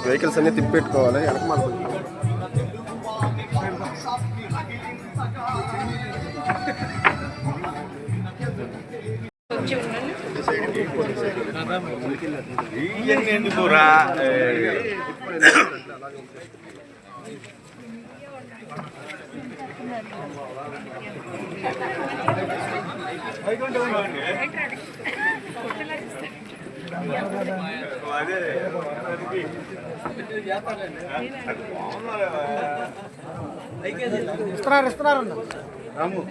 Vehicles అన్ని తిప్పెట్టుకోవాలి వెనక మనకు ఎందుకురా ఇస్తున్నారు రాము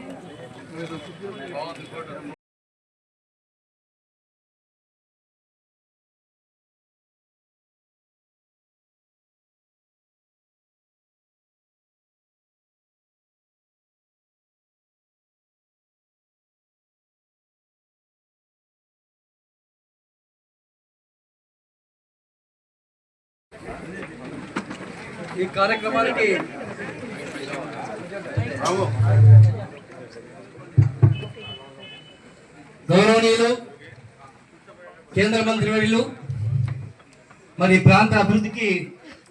ఈ కార్యక్రమానికి గౌరవనీయులు కేంద్ర మంత్రివర్యులు మరి ప్రాంత అభివృద్ధికి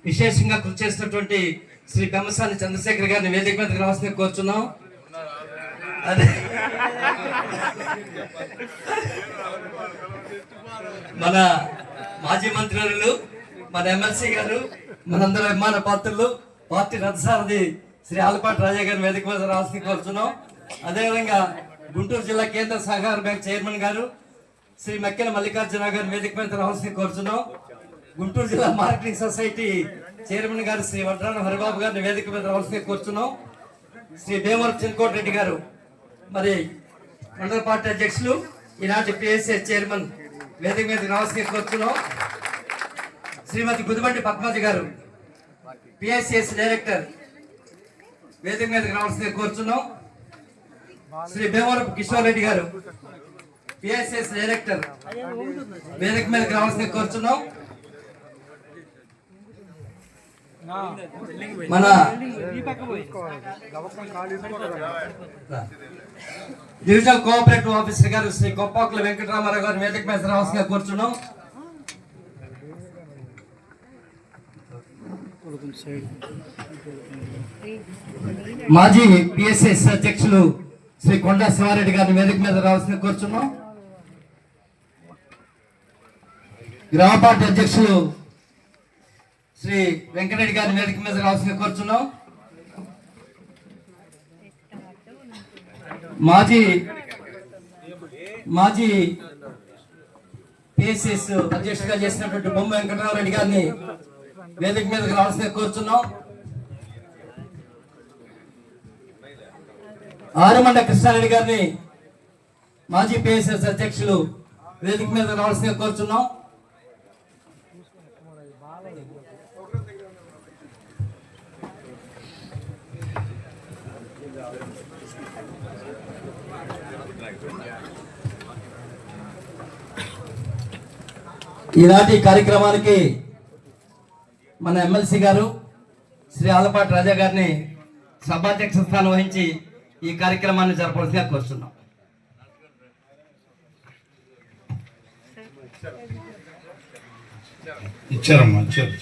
విశేషంగా కృషి చేసినటువంటి శ్రీ పెమ్మసాని చంద్రశేఖర్ గారిని వేదిక మీదకి రావాల్సిందిగా కోరుచున్నాం. అదే మన మాజీ మంత్రివర్యులు మన ఎమ్మెల్సీ గారు మనందరూ అభిమాన పాత్రలు పార్టీ రథసారథి శ్రీ ఆలపాటి రాజా గారిని వేదిక మీద రావాల్సింది కోరుచున్నాం. అదేవిధంగా గుంటూరు జిల్లా కేంద్ర సహకార బ్యాంక్ చైర్మన్ గారు శ్రీ మక్కెల మల్లికార్జున గారిని వేదిక మీద రావాల్సింది కోరుచున్నాం. గుంటూరు జిల్లా మార్కెటింగ్ సొసైటీ చైర్మన్ గారు శ్రీ వడ్రాన హరిబాబు గారిని వేదిక మీద రావాల్సింది కోరుచున్నాం. శ్రీ భీమవరం చిన్కోటి రెడ్డి గారు మరి మండల పార్టీ అధ్యక్షులు ఈనాటి పిఎస్ఎస్ చైర్మన్ వేదిక మీద రావాల్సింది కోరుచున్నాం. శ్రీమతి గుదిబండి పద్మజ గారు పిఎస్ఎస్ డైరెక్టర్ వేదిక మీదకి రావాల్సింది కోరుచున్నాం. శ్రీ భీమవరపు కిషోర్ రెడ్డి గారు పిఎస్ఎస్ డైరెక్టర్ వేదిక మీదకి రావాల్సింది కోరుచున్నాం. మన డివిజనల్ కోఆపరేటివ్ ఆఫీసర్ గారు శ్రీ కొప్పాకుల వెంకటరామారావు గారు వేదిక మీద రావాల్సిందిగా కోరుచున్నాం. మాజీ పిఎస్ఎస్ అధ్యక్షులు శ్రీ కొండా శివారెడ్డి గారిని వేదిక మీద రావాల్సింది కోరుచున్నాం. గ్రామ పార్టీ అధ్యక్షులు శ్రీ వెంకటరెడ్డి గారిని వేదిక మీద రావాల్సింది కోరుచున్నాం. మాజీ పిఎస్ఎస్ అధ్యక్షుడిగా చేసినటువంటి బొమ్మ వెంకటరావు రెడ్డి గారిని వేదిక మీదకి రావాల్సింది కోరుచున్నాం. ఆరుమండ కృష్ణారెడ్డి గారిని మాజీ పిఎస్ఎస్ అధ్యక్షులు వేదిక మీద రావాల్సిందిగా కోరుచున్నాం. ఈనాటి కార్యక్రమానికి మన ఎమ్మెల్సీ గారు శ్రీ ఆలపాటి రాజా గారిని సభాధ్యక్ష స్థానం వహించి ఈ కార్యక్రమాన్ని జరపవలసిందిగా కోరుతున్నాం. ఇచ్చారమ్మా ఇచ్చారు.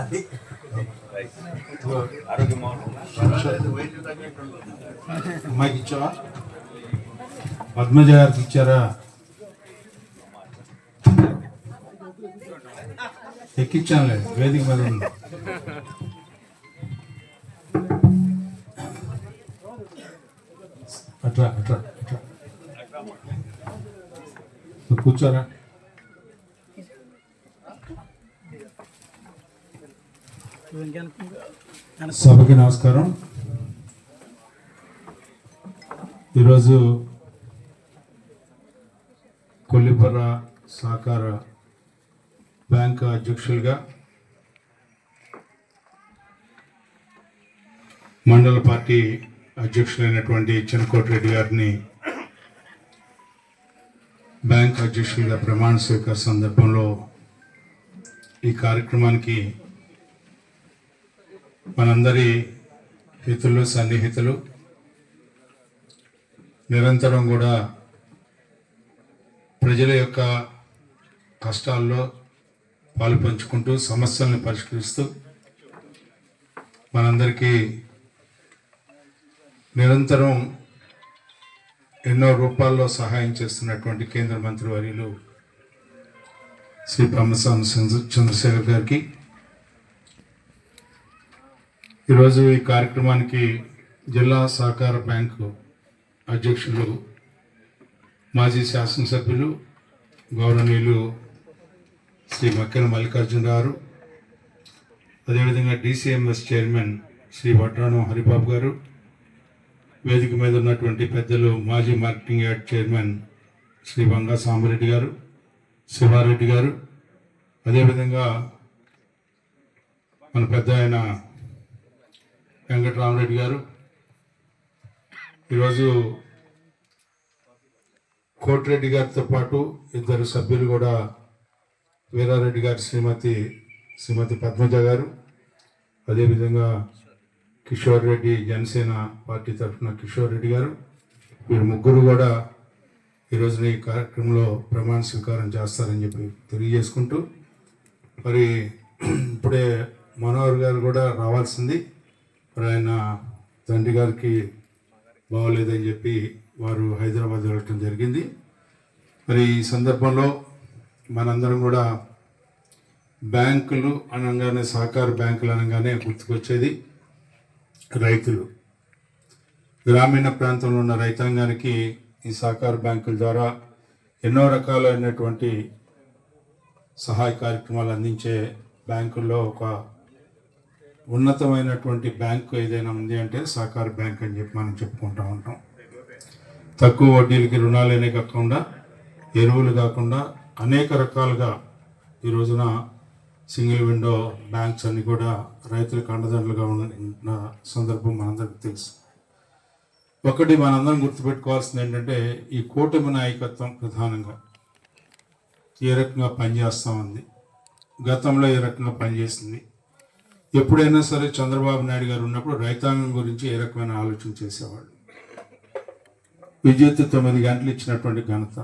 అది అమ్మాయికి ఇచ్చావా? పద్మజ గారికి ఇచ్చారా? ఎక్కించానులే, వేదిక మీద ఉంది. అట్లా అట్లా అట్లా కూర్చోరా. సభకి నమస్కారం. ఈరోజు కొల్లిపర్ర సహకార బ్యాంక్ అధ్యక్షులుగా మండల పార్టీ అధ్యక్షులైనటువంటి చిన్నకోటి రెడ్డి గారిని బ్యాంక్ అధ్యక్షులుగా ప్రమాణ స్వీకార సందర్భంలో ఈ కార్యక్రమానికి మనందరి హితులు సన్నిహితులు నిరంతరం కూడా ప్రజల యొక్క కష్టాల్లో పాలు పంచుకుంటూ సమస్యలను పరిష్కరిస్తూ మనందరికీ నిరంతరం ఎన్నో రూపాల్లో సహాయం చేస్తున్నటువంటి కేంద్ర మంత్రి వర్యులు శ్రీ బ్రహ్మసాని చంద్రశేఖర్ గారికి ఈరోజు ఈ కార్యక్రమానికి జిల్లా సహకార బ్యాంకు అధ్యక్షులు మాజీ శాసనసభ్యులు గౌరవనీయులు శ్రీ మక్కెన మల్లికార్జున గారు, అదేవిధంగా డిసిఎంఎస్ చైర్మన్ శ్రీ వడ్రాణం హరిబాబు గారు, వేదిక మీద ఉన్నటువంటి పెద్దలు మాజీ marketing yard chairman Shri Vanga Sambareddy గారు, శివారెడ్డి గారు, అదేవిధంగా మన పెద్ద ఆయన వెంకటరామరెడ్డి గారు, ఈరోజు కోటిరెడ్డి గారితో పాటు ఇద్దరు సభ్యులు కూడా వీరారెడ్డి గారు శ్రీమతి పద్మజ గారు, అదేవిధంగా కిషోర్ రెడ్డి జనసేన పార్టీ తరఫున కిషోర్ రెడ్డి గారు, వీరు ముగ్గురు కూడా ఈరోజు ఈ కార్యక్రమంలో ప్రమాణ స్వీకారం చేస్తారని చెప్పి తెలియజేసుకుంటూ, మరి ఇప్పుడే మనోహర్ గారు కూడా రావాల్సింది, మరి ఆయన తండ్రి గారికి బాగోలేదని చెప్పి వారు హైదరాబాద్ వెళ్ళటం జరిగింది. మరి ఈ సందర్భంలో మనందరం కూడా బ్యాంకులు అనగానే సహకార బ్యాంకులు అనగానే గుర్తుకొచ్చేది రైతులు. గ్రామీణ ప్రాంతంలో ఉన్న రైతాంగానికి ఈ సహకార బ్యాంకుల ద్వారా ఎన్నో రకాలైనటువంటి సహాయ కార్యక్రమాలు అందించే బ్యాంకుల్లో ఒక ఉన్నతమైనటువంటి బ్యాంకు ఏదైనా ఉంది అంటే సహకార బ్యాంక్ అని చెప్పి మనం చెప్పుకుంటూ ఉంటాం. తక్కువ వడ్డీలకి రుణాలనే కాకుండా ఎరువులు కాకుండా అనేక రకాలుగా ఈ రోజున సింగిల్ విండో బ్యాంక్స్ అన్ని కూడా రైతులకు అండదండలుగా ఉన్న సందర్భం మనందరికీ తెలుసు. ఒకటి మనందరం గుర్తుపెట్టుకోవాల్సింది ఏంటంటే ఈ కూటమి నాయకత్వం ప్రధానంగా ఏ రకంగా పనిచేస్తూ ఉంది, గతంలో ఏ రకంగా పనిచేసింది, ఎప్పుడైనా సరే చంద్రబాబు నాయుడు గారు ఉన్నప్పుడు రైతాంగం గురించి ఏ రకమైన ఆలోచన చేసేవాళ్ళు, విద్యుత్ 9 గంటలు ఇచ్చినటువంటి ఘనత,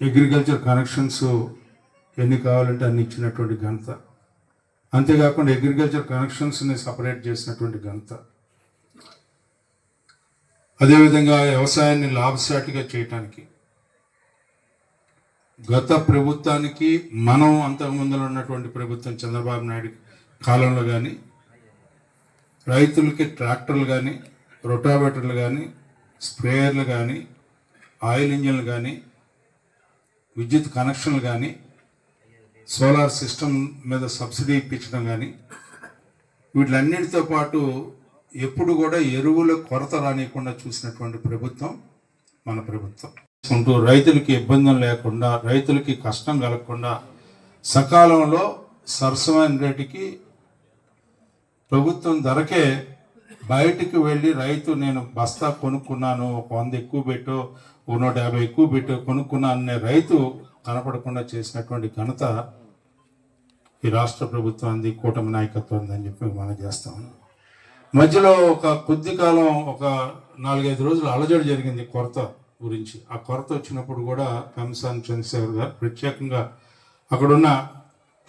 అగ్రికల్చర్ కనెక్షన్స్ ఎన్ని కావాలంటే అన్ని ఇచ్చినటువంటి ఘనత, అంతేకాకుండా అగ్రికల్చర్ కనెక్షన్స్ని సపరేట్ చేసినటువంటి ఘనత, అదేవిధంగా వ్యవసాయాన్ని లాభసాటిగా చేయటానికి గత ప్రభుత్వానికి మనం అంతకుముందులో ఉన్నటువంటి ప్రభుత్వం చంద్రబాబు నాయుడు కాలంలో కానీ రైతులకి ట్రాక్టర్లు కానీ రొటావేటర్లు కానీ స్ప్రేయర్లు కానీ ఆయిల్ ఇంజన్లు కానీ విద్యుత్ కనెక్షన్లు కానీ సోలార్ సిస్టమ్ మీద సబ్సిడీ ఇప్పించడం కానీ వీటిలన్నిటితో పాటు ఎప్పుడు కూడా ఎరువుల కొరత రానియకుండా చూసినటువంటి ప్రభుత్వం మన ప్రభుత్వం. ఉంటూ రైతులకి ఇబ్బందులు లేకుండా, రైతులకి కష్టం కలగకుండా సకాలంలో సరసమైన రేటుకి ప్రభుత్వం ధరకే బయటికి వెళ్ళి రైతు నేను బస్తా కొనుక్కున్నాను, 100 ఎక్కువ పెట్టో 150 ఎక్కువ పెట్టో కొనుక్కున్నాను అనే రైతు కనపడకుండా చేసినటువంటి ఘనత ఈ రాష్ట్ర ప్రభుత్వాన్ని, కూటమి నాయకత్వం అని చెప్పి మనం చేస్తాం. మధ్యలో ఒక కొద్ది కాలం ఒక 4-5 రోజులు అలజడి జరిగింది కొరత గురించి. ఆ కొరత వచ్చినప్పుడు కూడా బ్రహ్మసాని చంద్రశేఖర్ గారు ప్రత్యేకంగా అక్కడున్న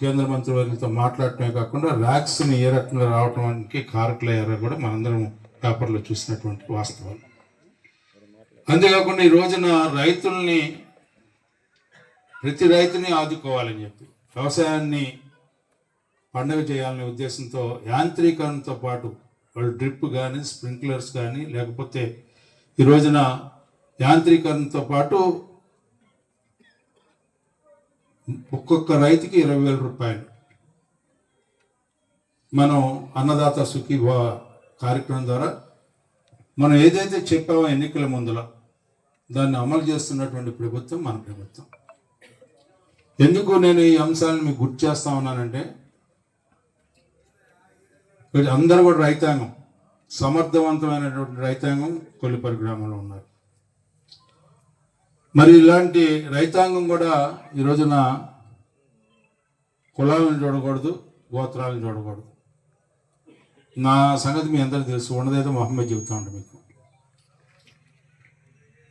కేంద్ర మంత్రివర్యులతో మాట్లాడటమే కాకుండా ర్యాక్స్ని ఏ రకంగా రావడానికి కారకులయ్యారో కూడా మనందరం పేపర్లో చూసినటువంటి వాస్తవాలు. అంతేకాకుండా ఈ రోజున రైతుల్ని, ప్రతి రైతుని ఆదుకోవాలని చెప్పి వ్యవసాయాన్ని పండుగ చేయాలనే ఉద్దేశంతో యాంత్రీకరణతో పాటు వాళ్ళు డ్రిప్ కానీ స్ప్రింక్లర్స్ కానీ లేకపోతే ఈ రోజున యాంత్రీకరణతో పాటు ఒక్కొక్క రైతుకి 20,000 రూపాయలు మనం అన్నదాత సుఖీభవ కార్యక్రమం ద్వారా మనం ఏదైతే చెప్పామో ఎన్నికల ముందులో దాన్ని అమలు చేస్తున్నటువంటి ప్రభుత్వం మన ప్రభుత్వం. ఎందుకు నేను ఈ అంశాలను మీకు గుర్తు చేస్తా ఉన్నానంటే అందరూ కూడా రైతాంగం, సమర్థవంతమైనటువంటి రైతాంగం కొల్లిపల్లి గ్రామంలో ఉన్నారు. మరి ఇలాంటి రైతాంగం కూడా ఈ రోజున కులాలను చూడకూడదు, గోత్రాలను చూడకూడదు. నా సంగతి మీ అందరికీ తెలుసు, ఉన్నదేదో మొహమ్మద్ చెబుతా ఉంటా మీకు.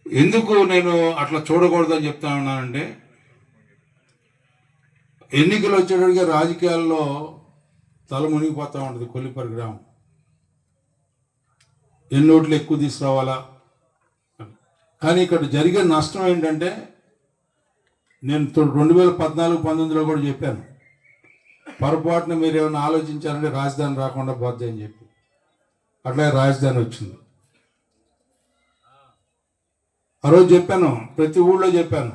ఎందుకు నేను అట్లా చూడకూడదని చెప్తా ఉన్నానంటే, ఎన్నికలు వచ్చేటప్పటికి రాజకీయాల్లో తల మునిగిపోతూ ఉంటుంది కొల్లిపల్లి గ్రామం. ఎన్ని ఓట్లు ఎక్కువ తీసుకురావాలా. కానీ ఇక్కడ జరిగే నష్టం ఏంటంటే, నేను 2014-19లో కూడా చెప్పాను, పొరపాటున మీరు ఏమైనా ఆలోచించారంటే రాజధాని రాకుండా పోద్ది అని చెప్పి. అట్లాగే రాజధాని వచ్చింది. ఆ రోజు చెప్పాను, ప్రతి ఊళ్ళో చెప్పాను,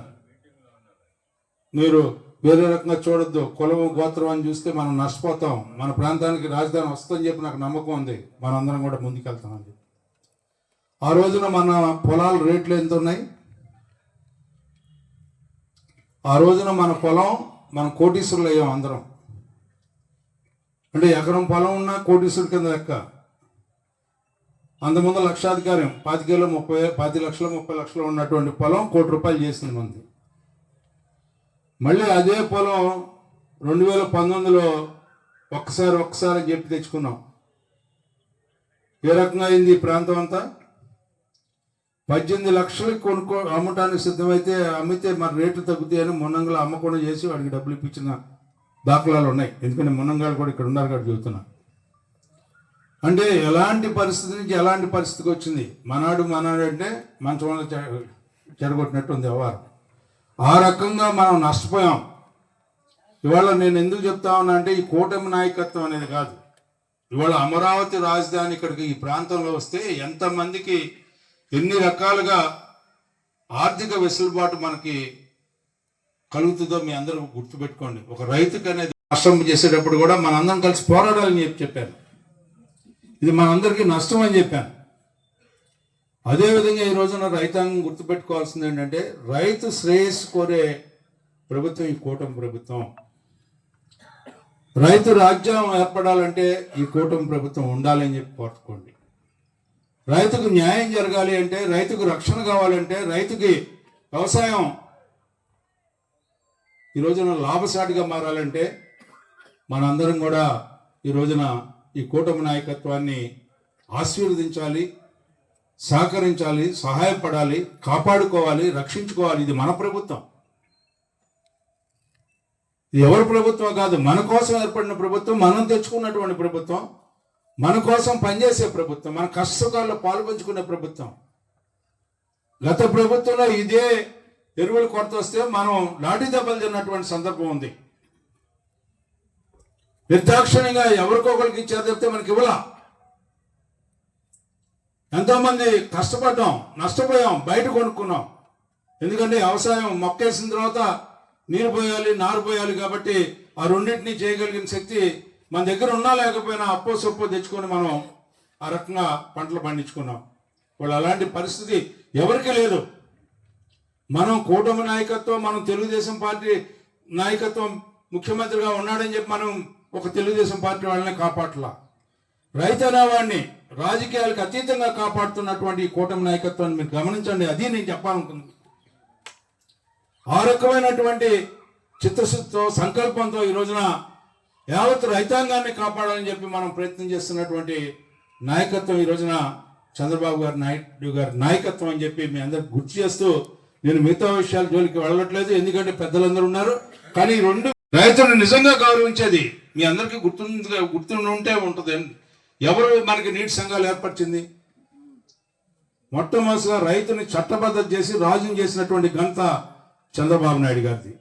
మీరు వేరే రకంగా చూడొద్దు, కులం గోత్రం అని చూస్తే మనం నష్టపోతాం, మన ప్రాంతానికి రాజధాని వస్తుందని చెప్పి నాకు నమ్మకం ఉంది, మనందరం కూడా ముందుకెళ్తామని చెప్పి. ఆ రోజున మన పొలాల రేట్లు ఎంత ఉన్నాయి, ఆ రోజున మన పొలం మన కోటీశ్వరులు అయ్యాం అందరం. అంటే ఎకరం పొలం ఉన్నా కోటీశ్వరుడి కింద లెక్క. అంతకుముందు లక్షాధికారం 10 లక్షలు 30 లక్షలు ఉన్నటువంటి పొలం ₹1 కోటి చేసింది మంది. మళ్ళీ అదే పొలం 2019లో ఒక్కసారి చెప్పి తెచ్చుకున్నాం. ఏ రకంగా అయింది ఈ ప్రాంతం అంతా? 18 లక్షలకి అమ్మటానికి సిద్ధమైతే అమ్మితే మరి రేట్లు తగ్గుతాయని మున్నంగలు అమ్మకుండా చేసి వాడికి డబ్బులు ఇప్పించిన దాఖలాలు ఉన్నాయి. ఎందుకంటే మున్నంగాలు కూడా ఇక్కడ ఉన్నారు కాబట్టి చెబుతున్నా. అంటే ఎలాంటి పరిస్థితి నుంచి ఎలాంటి పరిస్థితికి వచ్చింది. మనాడు అంటే మంచంలో చెడగొట్టినట్టు ఉంది వ్యవహారం. ఆ రకంగా మనం నష్టపోయాం. ఇవాళ నేను ఎందుకు చెప్తా ఉన్నా అంటే, ఈ కూటమి నాయకత్వం అనేది కాదు. ఇవాళ అమరావతి రాజధాని ఇక్కడికి ఈ ప్రాంతంలో వస్తే ఎంతమందికి ఎన్ని రకాలుగా ఆర్థిక వెసులుబాటు మనకి కలుగుతుందో మీ అందరూ గుర్తుపెట్టుకోండి. ఒక రైతుకు అనేది నష్టం చేసేటప్పుడు కూడా మనందరం కలిసి పోరాడాలని చెప్పాను. ఇది మనందరికీ నష్టం అని చెప్పాను. అదేవిధంగా ఈ రోజున రైతాంగం గుర్తుపెట్టుకోవాల్సింది ఏంటంటే, రైతు శ్రేయస్సు కోరే ప్రభుత్వం ఈ కూటమి ప్రభుత్వం. రైతు రాజ్యం ఏర్పడాలంటే ఈ కూటమి ప్రభుత్వం ఉండాలని చెప్పి కోరుకోండి. రైతుకు న్యాయం జరగాలి అంటే, రైతుకు రక్షణ కావాలంటే, రైతుకి వ్యవసాయం ఈ రోజున లాభసాటిగా మారాలంటే మనందరం కూడా ఈ రోజున ఈ కూటమి నాయకత్వాన్ని ఆశీర్వదించాలి, సహకరించాలి, సహాయపడాలి, కాపాడుకోవాలి, రక్షించుకోవాలి. ఇది మన ప్రభుత్వం. ఇది ఎవరి ప్రభుత్వం కాదు, మన కోసం ఏర్పడిన ప్రభుత్వం, మనం తెచ్చుకున్నటువంటి ప్రభుత్వం, మన కోసం పనిచేసే ప్రభుత్వం, మన కష్టసుఖాల్లో పాలు పంచుకునే ప్రభుత్వం. గత ప్రభుత్వంలో ఇదే ఎరువులు కొరత వస్తే మనం లాఠీ దెబ్బలు తిన్నటువంటి సందర్భం ఉంది. నిర్దాక్షిణ్యంగా ఎవరికొకరికి ఇచ్చారు చెప్తే మనకి ఇవ్వలా. ఎంతోమంది కష్టపడ్డాం, నష్టపోయాం, బయట కొనుక్కున్నాం. ఎందుకంటే వ్యవసాయం మొక్కేసిన తర్వాత నీరు పోయాలి, నారు పోయాలి. కాబట్టి ఆ రెండింటినీ చేయగలిగిన శక్తి మన దగ్గర ఉన్నా లేకపోయినా అప్పో సొప్పో తెచ్చుకొని మనం ఆ రకంగా పంటలు పండించుకున్నాం. వాళ్ళు అలాంటి పరిస్థితి ఎవరికి లేదు. మనం కూటమి నాయకత్వం, మనం తెలుగుదేశం పార్టీ నాయకత్వం, ముఖ్యమంత్రిగా ఉన్నాడని చెప్పి మనం ఒక తెలుగుదేశం పార్టీ వాళ్ళని కాపాడలా. రైతు అనేవాడిని రాజకీయాలకు అతీతంగా కాపాడుతున్నటువంటి ఈ కూటమి నాయకత్వాన్ని మీరు గమనించండి. అది నేను చెప్పాలనుకున్నాను. ఆ రకమైనటువంటి చిత్తశుద్ధితో, సంకల్పంతో ఈ రోజున యావత్ రైతాంగాన్ని కాపాడాలని చెప్పి మనం ప్రయత్నం చేస్తున్నటువంటి నాయకత్వం ఈ రోజున చంద్రబాబు నాయుడు గారి నాయకత్వం అని చెప్పి మీ అందరికి గుర్తు చేస్తూ, నేను మిగతా విషయాల జోలికి వెళ్ళట్లేదు, ఎందుకంటే పెద్దలందరూ ఉన్నారు. కానీ ఈ రెండు రైతులను నిజంగా గౌరవించేది మీ అందరికీ గుర్తుంటే ఉంటుంది. ఎవరు మనకి నీటి సంఘాలు ఏర్పరిచింది? మొట్టమొదటిగా రైతుని చట్టబద్ధత చేసి రాజుని చేసినటువంటి ఘనత చంద్రబాబు నాయుడు గారిది.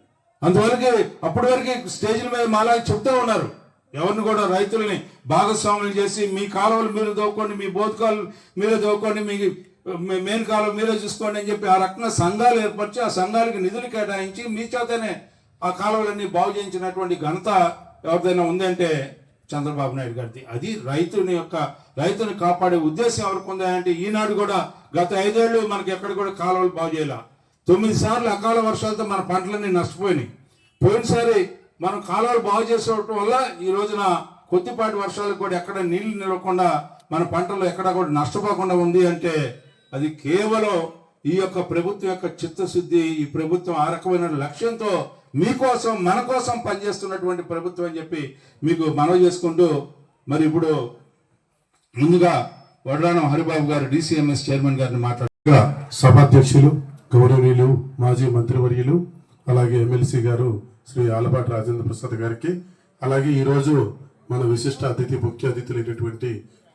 అందువరకు అప్పటి వరకు స్టేజ్ల మీద మాలా చెప్తూ ఉన్నారు, ఎవరిని కూడా రైతుల్ని భాగస్వాములు చేసి మీ కాలువలు మీరు దోవుకోండి, మీ బోధకాలు మీరే దోవుకోండి, మీ మెయిన్ కాలువ మీరే చూసుకోండి అని చెప్పి ఆ రకంగా సంఘాలు ఏర్పరిచి ఆ సంఘాలకి నిధులు కేటాయించి మీ చేతనే ఆ కాలువలన్నీ బాగు చేయించినటువంటి ఘనత ఎవరిదైనా ఉందంటే చంద్రబాబు నాయుడు గారిది. అది రైతుని కాపాడే ఉద్దేశం ఎవరికి ఉందా అంటే, ఈనాడు కూడా గత 5 ఏళ్ళు మనకి ఎక్కడ కూడా కాలువలు బాగు చేయాల. 9 సార్లు అకాల వర్షాలతో మన పంటలన్నీ నష్టపోయినాయి. పోయినసారి మనం కాలువలు బాగు చేసుకోవటం వల్ల ఈ రోజున కొద్దిపాటి వర్షాలకు కూడా ఎక్కడ నీళ్లు నిలవకుండా మన పంటలు ఎక్కడా కూడా నష్టపోకుండా ఉంది అంటే అది కేవలం ఈ యొక్క ప్రభుత్వం యొక్క చిత్తశుద్ధి, ఈ ప్రభుత్వం ఆ రకమైన లక్ష్యంతో మీకోసం మన కోసం పనిచేస్తున్నటువంటి ప్రభుత్వం అని చెప్పి మీకు మనవి చేసుకుంటూ, మరి ఇప్పుడు ముందుగా వడ్రానం హరిబాబు గారు డిసిఎంఎస్ చైర్మన్ గారిని మాట్లాడుతున్నారు. సభాధ్యక్షులు గౌరవనీయులు మాజీ మంత్రివర్యులు అలాగే ఎమ్మెల్సీ గారు శ్రీ ఆలపాటి రాజేంద్ర ప్రసాద్ గారికి, అలాగే ఈరోజు మన విశిష్ట అతిథి ముఖ్య అతిథులైనటువంటి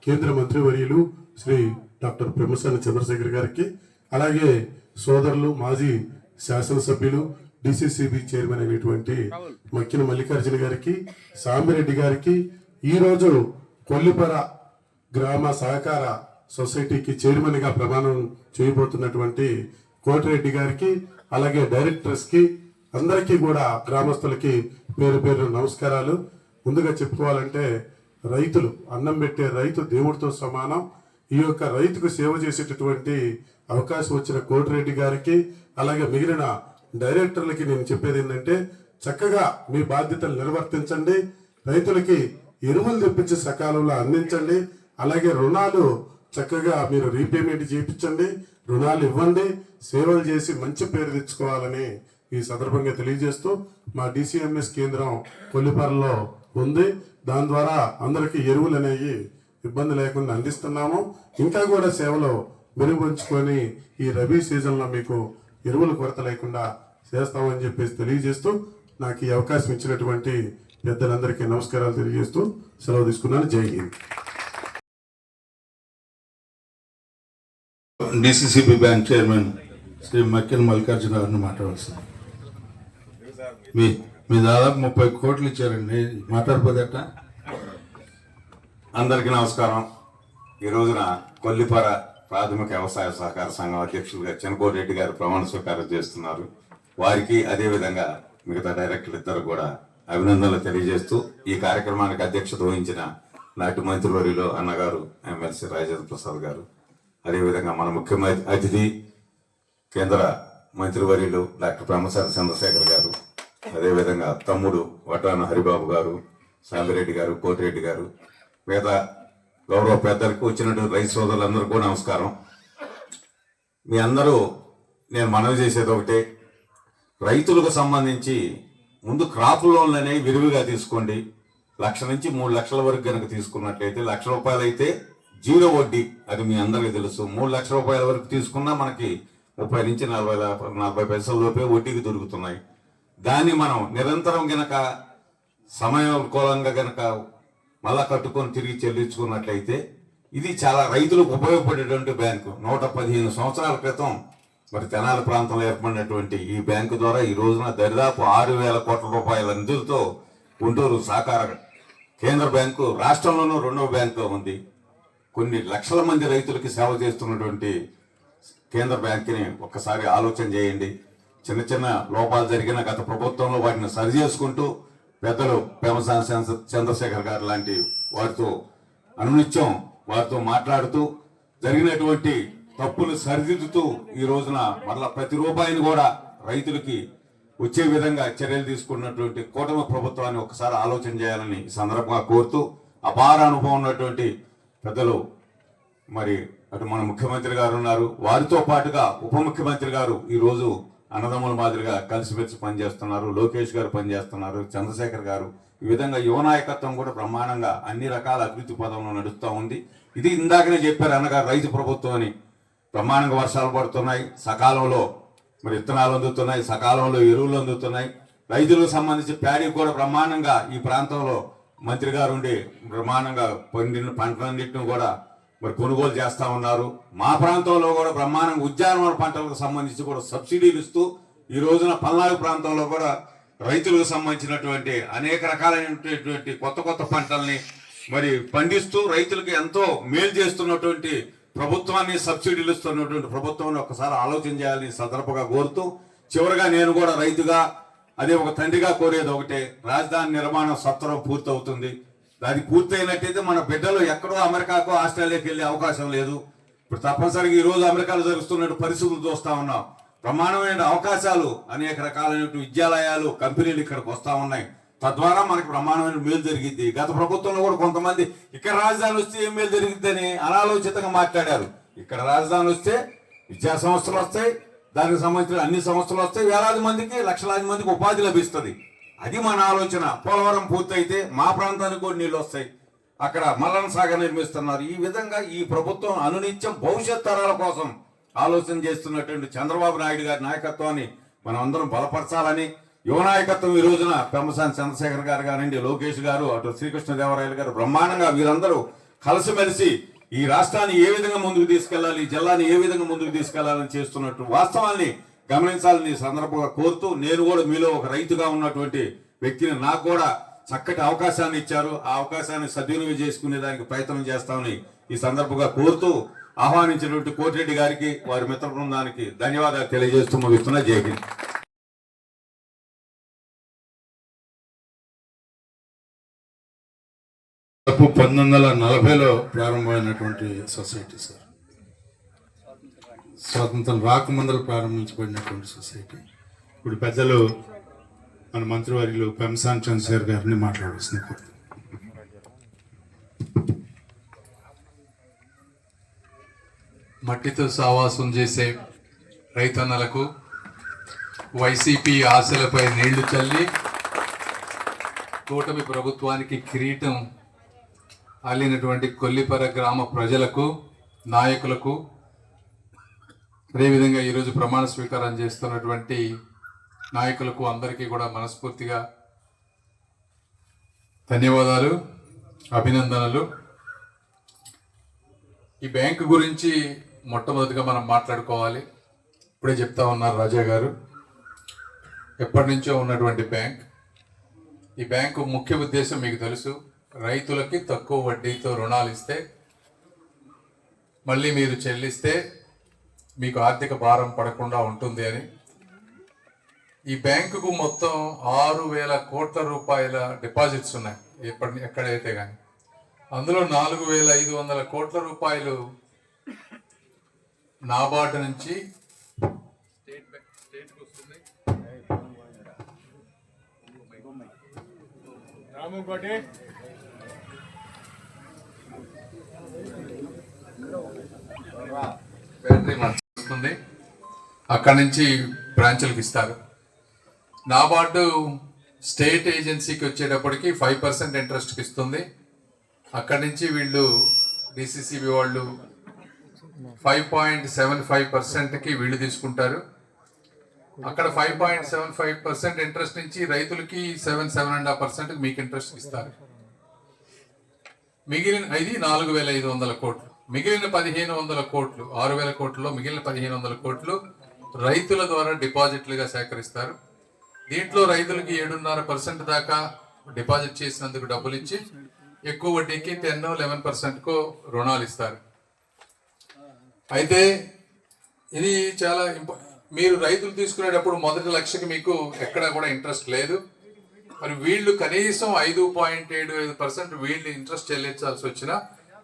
కేంద్ర మంత్రివర్యులు శ్రీ డాక్టర్ పెమ్మసాని చంద్రశేఖర్ గారికి, అలాగే సోదరులు మాజీ శాసనసభ్యులు డిసిసిబి చైర్మన్ అయినటువంటి మక్కిన మల్లికార్జున గారికి, సాంబిరెడ్డి గారికి, ఈరోజు కొల్లిపర గ్రామ సహకార సొసైటీకి చైర్మన్ గా ప్రమాణం చేయబోతున్నటువంటి కోటిరెడ్డి గారికి, అలాగే డైరెక్టర్స్ కి, అందరికీ కూడా గ్రామస్తులకి పేరు పేరు నమస్కారాలు. ముందుగా చెప్పుకోవాలంటే రైతులు, అన్నం పెట్టే రైతు దేవుడితో సమానం. ఈ యొక్క రైతుకు సేవ చేసేటటువంటి అవకాశం వచ్చిన కోటిరెడ్డి గారికి, అలాగే మిగిలిన డైరెక్టర్లకి నేను చెప్పేది ఏంటంటే, చక్కగా మీ బాధ్యతలు నిర్వర్తించండి, రైతులకి ఎరువులు తెప్పించి సకాలంలో అందించండి, అలాగే రుణాలు చక్కగా మీరు రీపేమెంట్ చేయించండి, రుణాలు ఇవ్వండి, సేవలు చేసి మంచి పేరు తెచ్చుకోవాలని ఈ సందర్భంగా తెలియజేస్తూ, మా డిసిఎంఎస్ కేంద్రం కొల్లిపరలో ఉంది. దాని ద్వారా అందరికీ ఎరువులు అనేవి ఇబ్బంది లేకుండా అందిస్తున్నాము. ఇంకా కూడా సేవలు మెరుగుపరుచుకొని ఈ రబీ సీజన్లో మీకు ఎరువుల కొరత లేకుండా చేస్తామని చెప్పేసి తెలియజేస్తూ, నాకు ఈ అవకాశం ఇచ్చినటువంటి పెద్దలందరికీ నమస్కారాలు తెలియజేస్తూ సెలవు తీసుకున్నాను. జై Hind. DCCB bank chairman Shri Makkina Mallikarjuna గారిని మాట్లాడాల్సింది. మీ దాదాపు 30 కోట్లు ఇచ్చారండి, మాట్లాడిపోదేట. అందరికీ నమస్కారం. ఈ రోజున కొల్లిపర ప్రాథమిక వ్యవసాయ సహకార సంఘం అధ్యక్షులుగా చెనకోటిరెడ్డి గారు ప్రమాణ స్వీకారం చేస్తున్నారు. వారికి అదేవిధంగా మిగతా డైరెక్టర్లు ఇద్దరు కూడా అభినందనలు తెలియజేస్తూ, ఈ కార్యక్రమానికి అధ్యక్షత వహించిన నాటి మంత్రివర్యులు అన్నగారు ఎమ్మెల్సీ రాజేంద్ర ప్రసాద్ గారు, అదేవిధంగా మన ముఖ్య అతిథి కేంద్ర మంత్రివర్యులు డాక్టర్ పెమ్మసాని చంద్రశేఖర్ గారు, అదేవిధంగా తమ్ముడు వడ్రాన హరిబాబు గారు, సాంబిరెడ్డి గారు, కోటిరెడ్డి గారు, మిగతా గౌరవ పెద్దలకు, వచ్చినటువంటి రైతు సోదరులందరూ కూడా నమస్కారం. మీ అందరూ నేను మనవి చేసేది ఒకటే, రైతులకు సంబంధించి ముందు క్రాప్ లోన్లు అనేవి విరివిగా తీసుకోండి. 1,00,000 నుంచి 3 లక్షల వరకు కనుక తీసుకున్నట్లయితే, ₹1,00,000 అయితే 0 వడ్డీ, అది మీ అందరికీ తెలుసు. 3 లక్షల రూపాయల వరకు తీసుకున్నా మనకి 30 నుంచి 40 పైసల లోపే వడ్డీకి దొరుకుతున్నాయి. దాన్ని మనం నిరంతరం గనక సమయానుకూలంగా గనక మళ్ళా కట్టుకొని తిరిగి చెల్లించుకున్నట్లయితే, ఇది చాలా రైతులకు ఉపయోగపడేటువంటి బ్యాంకు. 115 సంవత్సరాల క్రితం మరి తెనాలి ప్రాంతంలో ఏర్పడినటువంటి ఈ బ్యాంకు ద్వారా ఈ రోజున దరిదాపు 6,000 కోట్ల రూపాయల నిధులతో గుంటూరు సహకార కేంద్ర బ్యాంకు రాష్ట్రంలోనూ 2వ బ్యాంకుగా ఉంది. కొన్ని లక్షల మంది రైతులకి సేవ చేస్తున్నటువంటి కేంద్ర బ్యాంకుని ఒక్కసారి ఆలోచన చేయండి. చిన్న చిన్న లోపాలు జరిగిన గత ప్రభుత్వంలో వాటిని సరి చేసుకుంటూ పెద్దలు పెమ్మసాని చంద్రశేఖర్ గారు లాంటి వారితో అనునిత్యం వారితో మాట్లాడుతూ జరిగినటువంటి తప్పులు సరిదిద్దుతూ ఈ రోజున మరలా ప్రతి రూపాయిని కూడా రైతులకి వచ్చే విధంగా చర్యలు తీసుకున్నటువంటి కూటమి ప్రభుత్వాన్ని ఒకసారి ఆలోచన చేయాలని ఈ సందర్భంగా కోరుతూ, అపార అనుభవం ఉన్నటువంటి పెద్దలు మరి అటు మన ముఖ్యమంత్రి గారు ఉన్నారు, వారితో పాటుగా ఉప ముఖ్యమంత్రి గారు ఈ రోజు అన్నదమ్ముల మాదిరిగా కలిసిమెలిసి పనిచేస్తున్నారు, లోకేష్ గారు పనిచేస్తున్నారు, చంద్రశేఖర్ గారు, ఈ విధంగా యువ నాయకత్వం కూడా బ్రహ్మాండంగా అన్ని రకాల అభివృద్ధి పదంలో నడుస్తూ ఉంది. ఇది ఇందాకనే చెప్పారు అన్నగారు, రైతు ప్రభుత్వం అని. బ్రహ్మాండంగా వర్షాలు పడుతున్నాయి, సకాలంలో మరి విత్తనాలు అందుతున్నాయి, సకాలంలో ఎరువులు అందుతున్నాయి. రైతులకు సంబంధించి ప్యాడీ కూడా బ్రహ్మాండంగా ఈ ప్రాంతంలో మంత్రి గారు ఉండి బ్రహ్మాండంగా పండిన పంటలన్నింటిని కూడా మరి కొనుగోలు చేస్తా ఉన్నారు. మా ప్రాంతంలో కూడా బ్రహ్మాండంగా ఉద్యానవన పంటలకు సంబంధించి కూడా సబ్సిడీలు ఇస్తూ ఈ రోజున పల్నాడు ప్రాంతంలో కూడా రైతులకు సంబంధించినటువంటి అనేక రకాలైనటువంటి కొత్త కొత్త పంటల్ని మరి పండిస్తూ రైతులకు ఎంతో మేలు చేస్తున్నటువంటి ప్రభుత్వాన్ని, సబ్సిడీలు ఇస్తున్నటువంటి ప్రభుత్వాన్ని ఒకసారి ఆలోచన చేయాలని సందర్భంగా కోరుతూ, చివరిగా నేను కూడా రైతుగా అదే ఒక తండ్రిగా కోరేది ఒకటే, రాజధాని నిర్మాణం సత్వరం పూర్తవుతుంది. అది పూర్తయినట్టయితే మన బిడ్డలు ఎక్కడో అమెరికాకో ఆస్ట్రేలియాకి వెళ్ళే అవకాశం లేదు. ఇప్పుడు తప్పనిసరిగా ఈ రోజు అమెరికాలో జరుగుతున్న పరిస్థితులు చూస్తా ఉన్నాం. ప్రమాణమైన అవకాశాలు, అనేక రకాలైన విద్యాలయాలు, కంపెనీలు ఇక్కడికి వస్తా ఉన్నాయి. తద్వారా మనకి బ్రహ్మాండమైన మేలు జరిగింది. గత ప్రభుత్వంలో కూడా కొంతమంది ఇక్కడ రాజధాని వస్తే ఏం మేలు జరిగిద్దని అనాలోచితంగా మాట్లాడారు. ఇక్కడ రాజధాని వస్తే విద్యా సంస్థలు వస్తాయి, దానికి సంబంధించిన అన్ని సంస్థలు వస్తాయి, వేలాది మందికి లక్షలాది మందికి ఉపాధి లభిస్తుంది. అది మన ఆలోచన. పోలవరం పూర్తయితే మా ప్రాంతానికి కూడా నీళ్ళు వస్తాయి, అక్కడ మల్లన సాగర్ నిర్మిస్తున్నారు. ఈ విధంగా ఈ ప్రభుత్వం అనునిత్యం భవిష్యత్ తరాల కోసం ఆలోచన చేస్తున్నటువంటి చంద్రబాబు నాయుడు గారి నాయకత్వాన్ని మనం అందరం బలపరచాలని, యువ నాయకత్వం ఈ రోజున పెమ్మసాని చంద్రశేఖర్ గారు కానివ్వండి, లోకేష్ గారు, అటు శ్రీకృష్ణదేవరాయలు గారు బ్రహ్మాండంగా వీరందరూ కలిసిమెలిసి ఈ రాష్ట్రాన్ని ఏ విధంగా ముందుకు తీసుకెళ్లాలి, ఈ జిల్లాని ఏ విధంగా ముందుకు తీసుకెళ్లాలని చేస్తున్నట్టు వాస్తవాన్ని గమనించాలని ఈ సందర్భంగా కోరుతూ, నేను కూడా మీలో ఒక రైతుగా ఉన్నటువంటి వ్యక్తిని, నాకు కూడా చక్కటి అవకాశాన్ని ఇచ్చారు, ఆ అవకాశాన్ని సద్వినియోగం చేసుకునే దానికి ప్రయత్నం చేస్తామని ఈ సందర్భంగా కోరుతూ, ఆహ్వానించినటువంటి కోటిరెడ్డి గారికి, వారి మిత్ర బృందానికి ధన్యవాదాలు తెలియజేస్తూ ముగిస్తున్నా. జై హింద్. 1940లో ప్రారంభమైనటువంటి సొసైటీ సార్. స్వాతంత్రం రాకముందర ప్రారంభించబడినటువంటి సొసైటీ. ఇప్పుడు పెద్దలు మన మంత్రివర్యులు పెమ్మసాని చంద్రశేఖర్ గారిని మాట్లాడాల్సింది. మట్టితో సావాసం చేసే రైతన్నలకు వైసీపీ ఆశలపై నీళ్లు చల్లి కూటమి ప్రభుత్వానికి కిరీటం అల్లినటువంటి కొల్లిపర గ్రామ ప్రజలకు, నాయకులకు, అదేవిధంగా ఈరోజు ప్రమాణ స్వీకారం చేస్తున్నటువంటి నాయకులకు అందరికీ కూడా మనస్ఫూర్తిగా ధన్యవాదాలు, అభినందనలు. ఈ బ్యాంకు గురించి మొట్టమొదటిగా మనం మాట్లాడుకోవాలి. ఇప్పుడే చెప్తా ఉన్నారు రాజా గారు, ఎప్పటి నుంచో ఉన్నటువంటి బ్యాంక్. ఈ బ్యాంకు ముఖ్య ఉద్దేశం మీకు తెలుసు, రైతులకి తక్కువ వడ్డీతో రుణాలు ఇస్తే మళ్ళీ మీరు చెల్లిస్తే మీకు ఆర్థిక భారం పడకుండా ఉంటుంది అని. ఈ బ్యాంకుకు మొత్తం 6,000 కోట్ల రూపాయల డిపాజిట్స్ ఉన్నాయి ఎక్కడైతే కానీ. అందులో 4,500 కోట్ల రూపాయలు నాబార్డు నుంచి బ్యాటరీ వస్తుంది, అక్కడి నుంచి బ్రాంచులకు ఇస్తారు. నాబార్డు స్టేట్ ఏజెన్సీకి వచ్చేటప్పటికి 5% ఇంట్రెస్ట్కి ఇస్తుంది. అక్కడి నుంచి వీళ్ళు డిసిసిబి వాళ్ళు 5.75%కి వీళ్ళు తీసుకుంటారు. అక్కడ 5.75% ఇంట్రెస్ట్ నుంచి రైతులకి 7.5% మీకు ఇంట్రెస్ట్ ఇస్తారు. మిగిలిన ఇది 4,500 కోట్లు. మిగిలిన 1,500 కోట్లు, 6,000 కోట్లలో మిగిలిన 1,500 కోట్లు రైతుల ద్వారా డిపాజిట్లుగా సేకరిస్తారు. దీంట్లో రైతులకి 7.5% దాకా డిపాజిట్ చేసినందుకు డబ్బులు ఇచ్చి ఎక్కువ వడ్డీకి 10-11%కు రుణాలు ఇస్తారు. అయితే ఇది చాలా మీరు రైతులు తీసుకునేటప్పుడు మొదటి లక్షకి మీకు ఎక్కడా కూడా ఇంట్రెస్ట్ లేదు. మరి వీళ్ళు కనీసం 5.75% వీళ్ళు ఇంట్రెస్ట్ చెల్లించాల్సి వచ్చినా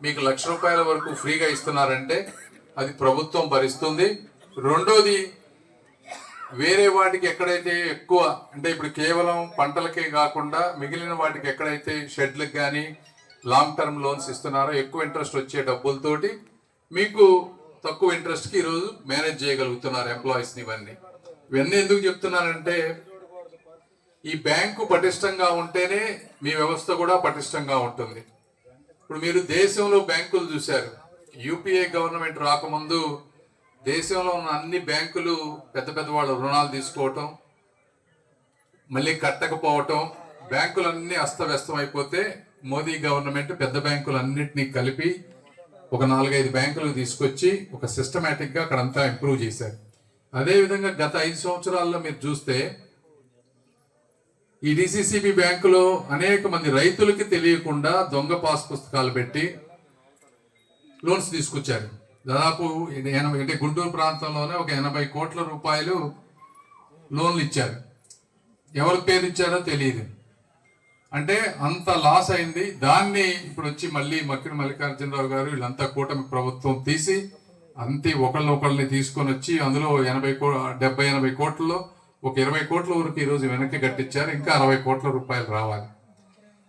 మీకు ₹1,00,000 వరకు ఫ్రీగా ఇస్తున్నారంటే అది ప్రభుత్వం భరిస్తుంది. రెండోది, వేరే వాటికి ఎక్కడైతే ఎక్కువ, అంటే ఇప్పుడు కేవలం పంటలకే కాకుండా మిగిలిన వాటికి ఎక్కడైతే షెడ్లకు కానీ లాంగ్ టర్మ్ లోన్స్ ఇస్తున్నారో ఎక్కువ ఇంట్రెస్ట్ వచ్చే డబ్బులతోటి మీకు తక్కువ ఇంట్రెస్ట్కి ఈరోజు మేనేజ్ చేయగలుగుతున్నారు ఎంప్లాయీస్ని. ఇవన్నీ ఎందుకు చెప్తున్నానంటే ఈ బ్యాంకు పటిష్టంగా ఉంటేనే మీ వ్యవస్థ కూడా పటిష్టంగా ఉంటుంది. ఇప్పుడు మీరు దేశంలో బ్యాంకులు చూశారు. యూపీఏ గవర్నమెంట్ రాకముందు దేశంలో ఉన్న అన్ని బ్యాంకులు పెద్ద పెద్ద వాళ్ళ రుణాలు తీసుకోవటం, మళ్ళీ కట్టకపోవటం, బ్యాంకులన్నీ అస్తవ్యస్తం అయిపోతే మోదీ గవర్నమెంట్ పెద్ద బ్యాంకులన్నింటినీ కలిపి ఒక 4-5 బ్యాంకులు తీసుకొచ్చి ఒక సిస్టమేటిక్గా అక్కడంతా ఇంప్రూవ్ చేశారు. అదేవిధంగా గత 5 సంవత్సరాల్లో మీరు చూస్తే ఈ డిసిసిబి బ్యాంకులో అనేక మంది రైతులకి తెలియకుండా దొంగ పాస్ పుస్తకాలు పెట్టి లోన్స్ తీసుకొచ్చారు. దాదాపు 80, అంటే గుంటూరు ప్రాంతంలోనే ఒక 80 కోట్ల రూపాయలు లోన్లు ఇచ్చారు. ఎవరి పేరు ఇచ్చారో తెలియదు. అంటే అంత లాస్ అయింది. దాన్ని ఇప్పుడు వచ్చి మళ్ళీ మక్కిన మల్లికార్జునరావు గారు వీళ్ళంతా కూటమి ప్రభుత్వం తీసి ఒకళ్ళని తీసుకొని వచ్చి అందులో 70-80 కోట్లలో ఒక 20 కోట్ల వరకు ఈరోజు వెనక్కి కట్టించారు. ఇంకా 60 కోట్ల రూపాయలు రావాలి.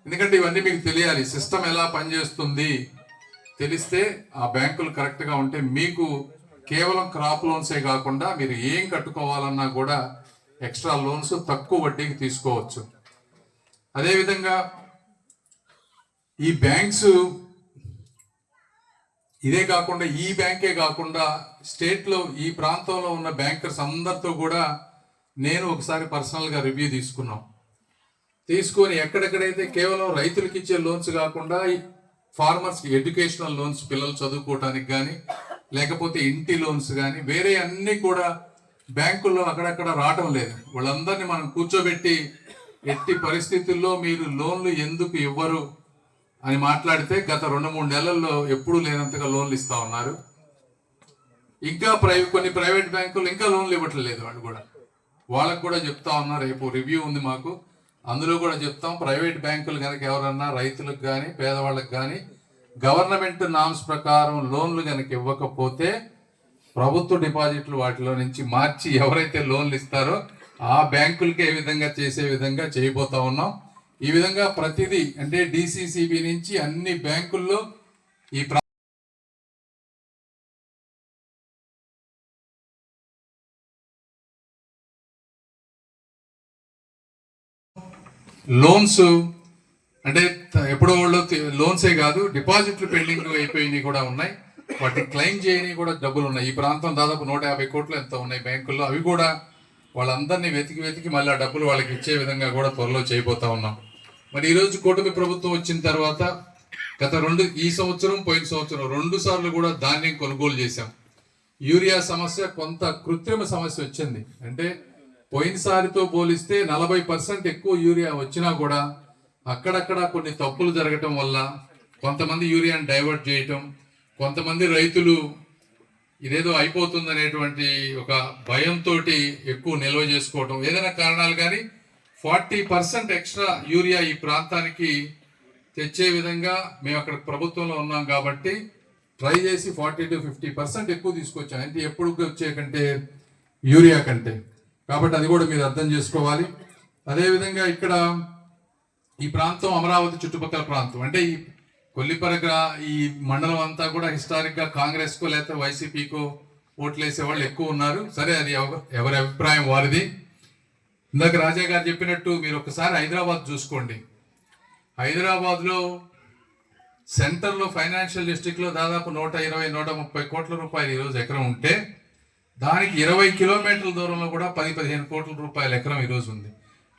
ఎందుకంటే ఇవన్నీ మీకు తెలియాలి. సిస్టమ్ ఎలా పనిచేస్తుంది తెలిస్తే ఆ బ్యాంకులు కరెక్ట్గా ఉంటే మీకు కేవలం క్రాప్ లోన్సే కాకుండా మీరు ఏం కట్టుకోవాలన్నా కూడా ఎక్స్ట్రా లోన్స్ తక్కువ వడ్డీకి తీసుకోవచ్చు. అదేవిధంగా ఈ బ్యాంక్స్ ఇదే కాకుండా ఈ బ్యాంకే కాకుండా స్టేట్లో ఈ ప్రాంతంలో ఉన్న బ్యాంకర్స్ అందరితో కూడా నేను ఒకసారి పర్సనల్గా రివ్యూ తీసుకొని ఎక్కడెక్కడైతే కేవలం రైతులకు ఇచ్చే లోన్స్ కాకుండా ఫార్మర్స్కి ఎడ్యుకేషనల్ లోన్స్, పిల్లలు చదువుకోవటానికి కానీ లేకపోతే ఇంటి లోన్స్ కానీ వేరే అన్నీ కూడా బ్యాంకుల్లో అక్కడక్కడ రావటం లేదు. వాళ్ళందరినీ మనం కూర్చోబెట్టి ఎట్టి పరిస్థితుల్లో మీరు లోన్లు ఎందుకు ఇవ్వరు అని మాట్లాడితే గత 2-3 నెలల్లో ఎప్పుడూ లేనంతగా లోన్లు ఇస్తా ఉన్నారు. ఇంకా కొన్ని ప్రైవేట్ బ్యాంకులు ఇంకా లోన్లు ఇవ్వట్లేదు. వాళ్ళకు కూడా చెప్తా ఉన్నారు. రేపు రివ్యూ ఉంది మాకు, అందులో కూడా చెప్తాం. ప్రైవేట్ బ్యాంకులు కనుక ఎవరన్నా రైతులకు కానీ పేదవాళ్ళకి కానీ గవర్నమెంట్ నామ్స్ ప్రకారం లోన్లు కనుక ఇవ్వకపోతే ప్రభుత్వ డిపాజిట్లు వాటిలో నుంచి మార్చి ఎవరైతే లోన్లు ఇస్తారో ఆ బ్యాంకులకి ఏ విధంగా చేసే విధంగా చేయబోతా ఉన్నాం. ఈ విధంగా ప్రతిదీ అంటే డిసిసిబి నుంచి అన్ని బ్యాంకుల్లో ఈ లోన్స్ అంటే ఎప్పుడో వాళ్ళు లోన్సే కాదు డిపాజిట్లు పెండింగ్ అయిపోయినాయి కూడా ఉన్నాయి. వాటిని క్లెయిమ్ చేయని కూడా డబ్బులు ఉన్నాయి. ఈ ప్రాంతం దాదాపు 150 కోట్లు ఎంత ఉన్నాయి బ్యాంకుల్లో. అవి కూడా వాళ్ళందరినీ వెతికి మళ్ళీ ఆ డబ్బులు వాళ్ళకి ఇచ్చే విధంగా కూడా త్వరలో చేయబోతా ఉన్నాం. మరి ఈరోజు కూటమి ప్రభుత్వం వచ్చిన తర్వాత ఈ సంవత్సరం పోయిన సంవత్సరం 2 సార్లు కూడా ధాన్యం కొనుగోలు చేశాం. యూరియా సమస్య కొంత కృత్రిమ సమస్య వచ్చింది. అంటే పోయినసారితో పోలిస్తే 40% ఎక్కువ యూరియా వచ్చినా కూడా అక్కడక్కడ కొన్ని తప్పులు జరగటం వల్ల కొంతమంది యూరియాని డైవర్ట్ చేయటం, కొంతమంది రైతులు ఇదేదో అయిపోతుందనేటువంటి ఒక భయంతో ఎక్కువ నిల్వ చేసుకోవటం, ఏదైనా కారణాలు కానీ 40% ఎక్స్ట్రా యూరియా ఈ ప్రాంతానికి తెచ్చే విధంగా మేము అక్కడ ప్రభుత్వంలో ఉన్నాం కాబట్టి ట్రై చేసి 40 to 50% ఎక్కువ తీసుకొచ్చాం. అంటే ఎప్పుడు వచ్చే కంటే యూరియా కంటే. కాబట్టి అది కూడా మీరు అర్థం చేసుకోవాలి. అదేవిధంగా ఇక్కడ ఈ ప్రాంతం అమరావతి చుట్టుపక్కల ప్రాంతం అంటే ఈ కొల్లిపర ఈ మండలం అంతా కూడా హిస్టారిక్గా కాంగ్రెస్కో లేకపోతే వైసీపీకో ఓట్లు వేసే వాళ్ళు ఎక్కువ ఉన్నారు. సరే, అది ఎవరి అభిప్రాయం వారిది. ఇందాక రాజా గారు చెప్పినట్టు మీరు ఒకసారి హైదరాబాద్ చూసుకోండి. హైదరాబాద్లో సెంటర్లో ఫైనాన్షియల్ డిస్ట్రిక్ట్లో దాదాపు 120-130 కోట్ల రూపాయలు ఈరోజు ఎకరం ఉంటే దానికి 20 కిలోమీటర్ల దూరంలో కూడా 10-15 కోట్ల రూపాయల ఎకరం ఈరోజు ఉంది.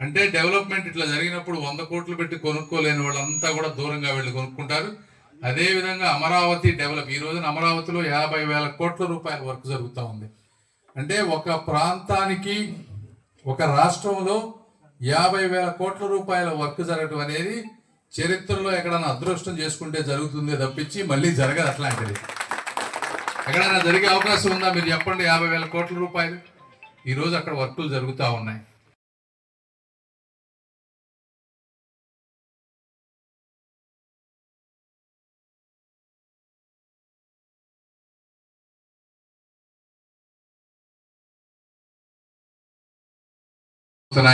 అంటే డెవలప్మెంట్ ఇట్లా జరిగినప్పుడు 100 కోట్లు పెట్టి కొనుక్కోలేని వాళ్ళంతా కూడా దూరంగా వెళ్ళి కొనుక్కుంటారు. అదేవిధంగా అమరావతి ఈ రోజున అమరావతిలో 50,000 కోట్ల రూపాయల వర్క్ జరుగుతూ ఉంది. అంటే ఒక ప్రాంతానికి ఒక రాష్ట్రంలో 50,000 కోట్ల రూపాయల వర్క్ జరగడం అనేది చరిత్రలో ఎక్కడైనా అదృష్టం చేసుకుంటే జరుగుతుందే తప్పించి మళ్ళీ జరగదు. అట్లాంటిది ఎక్కడైనా జరిగే అవకాశం ఉందా? మీరు చెప్పండి. 50,000 కోట్ల రూపాయలు ఈరోజు అక్కడ వర్కులు జరుగుతూ ఉన్నాయి.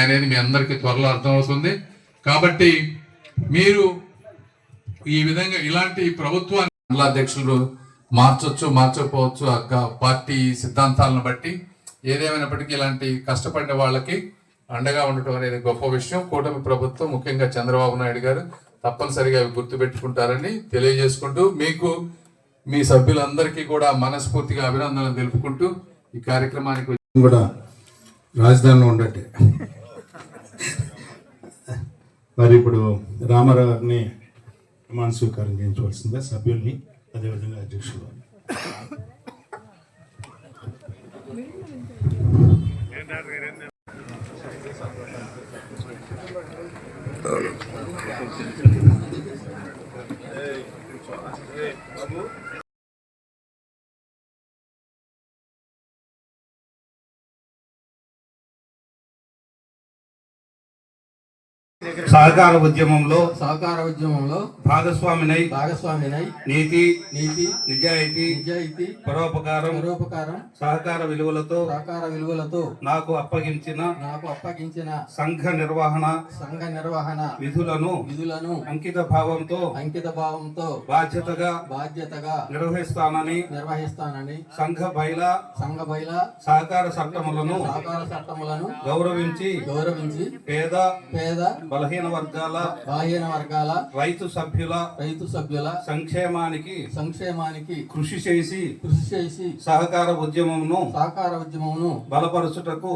అనేది మీ అందరికీ త్వరలో అర్థమవుతుంది. కాబట్టి మీరు ఈ విధంగా ఇలాంటి ప్రభుత్వాన్ని మండల అధ్యక్షులు మార్చకపోవచ్చు పార్టీ సిద్ధాంతాలను బట్టి. ఏదేమైనప్పటికీ ఇలాంటి కష్టపడిన వాళ్ళకి అండగా ఉండటం అనేది గొప్ప విషయం. కూటమి ప్రభుత్వం ముఖ్యంగా చంద్రబాబు నాయుడు గారు తప్పనిసరిగా గుర్తుపెట్టుకుంటారని తెలియజేసుకుంటూ మీకు మీ సభ్యులందరికీ కూడా మనస్ఫూర్తిగా అభినందనలు తెలుపుకుంటూ ఈ కార్యక్రమానికి కూడా రాజధానిలో ఉండట్టే. మరి ఇప్పుడు రామారావు గారిని ప్రమాణ స్వీకారం చేయించవలసిందే సభ్యుల్ని, అదేవిధంగా అధ్యక్షులు. సహకార ఉద్యమంలో భాగస్వామినై నీతి నీతి నిజాయితీ నిజాయితీ పరోపకారం పరోపకారం సహకార విలువలతో నాకు అప్పగించిన సంఘ నిర్వహణ విధులను అంకిత భావంతో బాధ్యతగా నిర్వహిస్తానని సంఘ బైలా సహకార చట్టములను గౌరవించి పేద బలహీన వర్గాల రైతు సభ్యుల సంక్షేమానికి కృషి చేసి సహకార ఉద్యమమును బలపరుచుటకు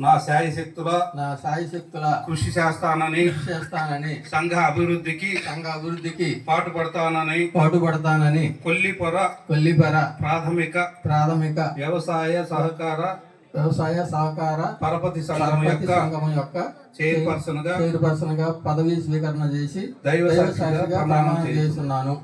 నా శాయశక్తుల కృషి చేస్తానని సంఘ అభివృద్ధికి పాటుపడతానని కొల్లిపర ప్రాథమిక వ్యవసాయ సహకార పరపతి సంఘం యొక్క చైర్పర్సన్ గా పదవీ స్వీకరణ చేసి దైవ సాక్షిగా ప్రమాణం చేస్తున్నాను.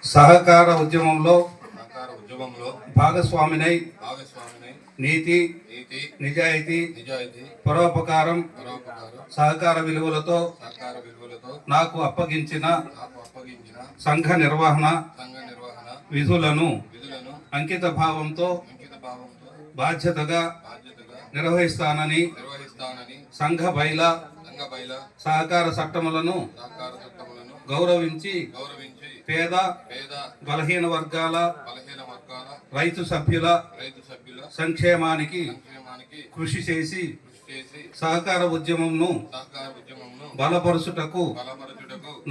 సహకార ఉద్యమంలో భాగస్వామినై నీతి నిజాయితీ పరోపకారం సహకార విలువలతో నాకు అప్పగించిన సంఘ నిర్వహణ విధులను అంకిత భావంతో బాధ్యతగా నిర్వహిస్తానని సంఘ బైలా సహకార చట్టములను గౌరవించి పేద బలహీన వర్గాల రైతు సభ్యుల సంక్షేమానికి కృషి చేసి సహకార ఉద్యమంను బలపరుచుటకు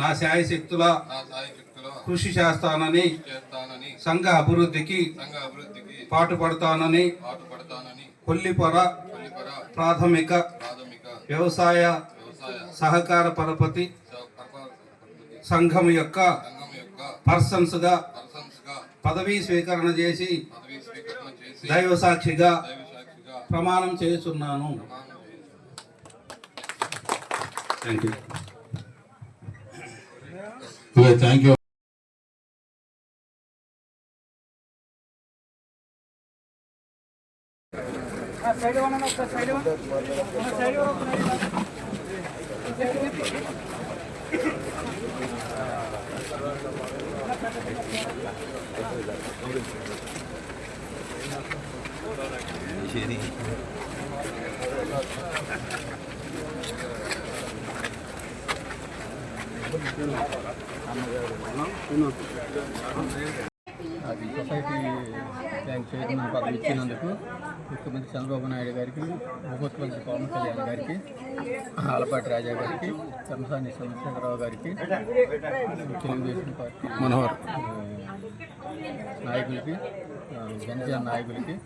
నా శాయశక్తుల కృషి చేస్తానని సంఘ అభివృద్ధికి పాటుపడతానని కొల్లిపర ప్రాథమిక వ్యవసాయ సహకార పరపతి సంఘం యొక్క పర్సన్స్ గా పదవీ స్వీకరణ చేసి దైవ సాక్షిగా ప్రమాణం చేస్తున్నాను. Thank you. Society bank chairman పదవి ఇచ్చినందుకు ముఖ్యమంత్రి చంద్రబాబు నాయుడు గారికి, ఉపముఖ్యమంత్రి పవన్ కళ్యాణ్ గారికి, ఆలపాటి రాజా గారికి, చంద్రసాని చంద్రశేఖరరావు గారికి, తెలుగుదేశం పార్టీ మనోహర్ నాయకులకి, జనసేన నాయకులకి,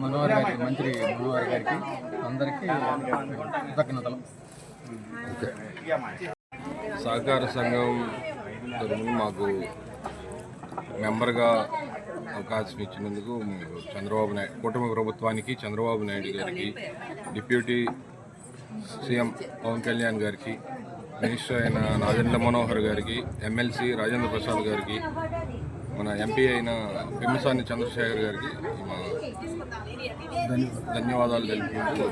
మనోహర్ గారికి, మంత్రి మనోహర్ గారికి అందరికీ కృతజ్ఞతలు. సహకార సంఘం తరఫున మాకు మెంబర్గా అవకాశం ఇచ్చినందుకు చంద్రబాబు నాయుడు కూటమి ప్రభుత్వానికి, చంద్రబాబు నాయుడు గారికి, డిప్యూటీ సీఎం పవన్ కళ్యాణ్ గారికి, మినిస్టర్ అయిన రాజేంద్ర మనోహర్ గారికి, ఎమ్మెల్సీ రాజేంద్ర ప్రసాద్ గారికి, మన ఎంపీ అయిన పెమ్మిసాని చంద్రశేఖర్ గారికి ధన్యవాదాలు తెలుపుకుంటూ